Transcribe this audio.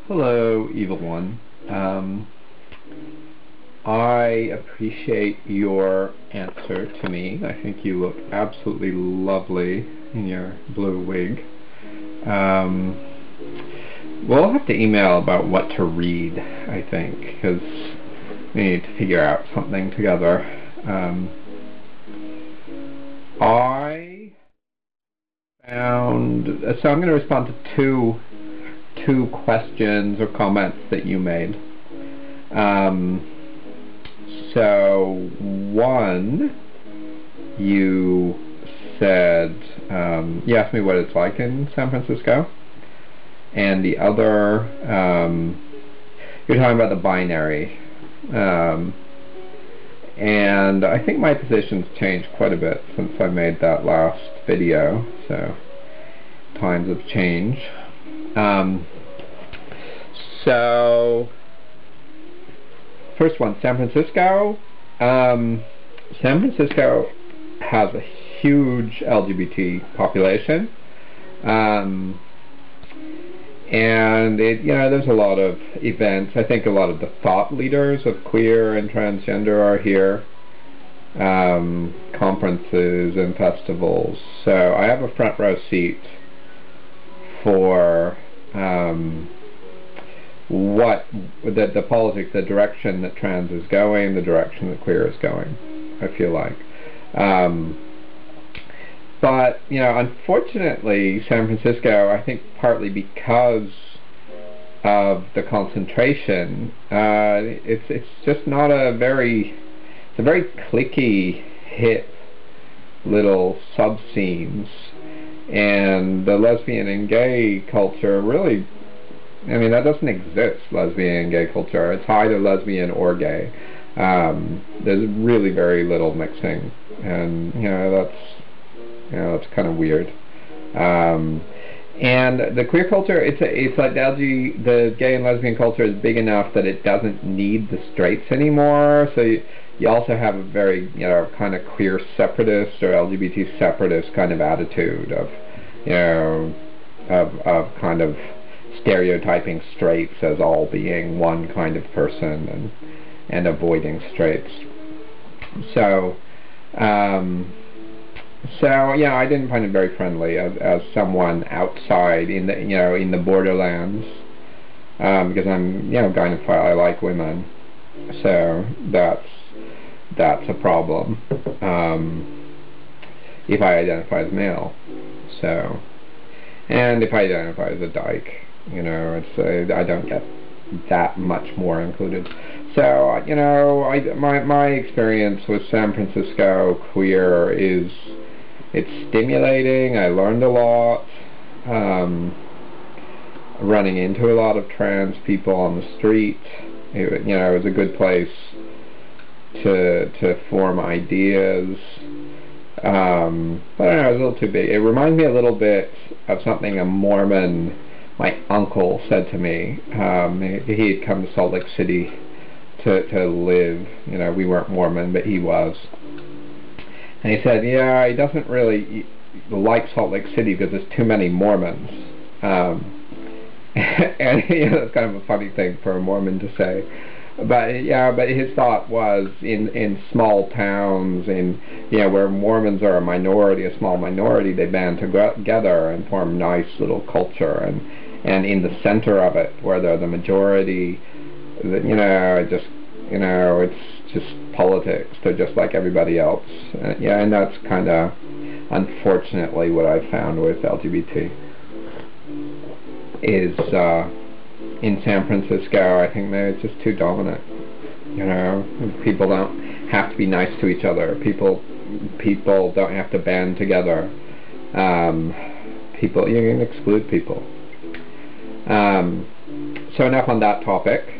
Hello, Evil One. I appreciate your answer to me. I think you look absolutely lovely in your blue wig. We'll have to email about what to read, I think, because we need to figure out something together. I found... So I'm going to respond to two questions or comments that you made. So one, you said, you asked me what it's like in San Francisco, and the other, you're talking about the binary, and I think my position's changed quite a bit since I made that last video, so times have changed. So first one, San Francisco. San Francisco has a huge LGBT population, and there's a lot of events. I think a lot of the thought leaders of queer and transgender are here, conferences and festivals. So I have a front row seat for what the politics, the direction that trans is going, the direction that queer is going, I feel like. But, unfortunately, San Francisco, I think partly because of the concentration, it's just not it's a very cliquey, hip little sub-scenes, and the lesbian and gay culture really, that doesn't exist, lesbian and gay culture. It's either lesbian or gay. There's really very little mixing, and that's kind of weird. And the queer culture, it's like the gay and lesbian culture is big enough that it doesn't need the straights anymore. So you also have a very kind of queer separatist or LGBT separatist kind of attitude of kind of stereotyping straights as all being one kind of person and avoiding straights. So I didn't find it very friendly as someone outside in the borderlands, because I'm gynephile. I like women, so that's a problem if I identify as male. So, and if I identify as a dyke, I don't get that much more included. So, my experience with San Francisco queer is, it's stimulating. I learned a lot, running into a lot of trans people on the street. It was a good place to form ideas. But I don't know, it was a little too big. It reminds me a little bit of something a Mormon, my uncle, said to me. He had come to Salt Lake City to live. We weren't Mormon, but he was. And he said, he doesn't really like Salt Lake City because there's too many Mormons. And that's kind of a funny thing for a Mormon to say. But his thought was in small towns, where Mormons are a minority, a small minority, they band together and form nice little culture, and in the center of it, where they're the majority, it's just politics. They're just like everybody else. And that's kind of unfortunately what I found with LGBT is in San Francisco. I think maybe it's just too dominant. People don't have to be nice to each other. People don't have to band together. You can exclude people. So enough on that topic.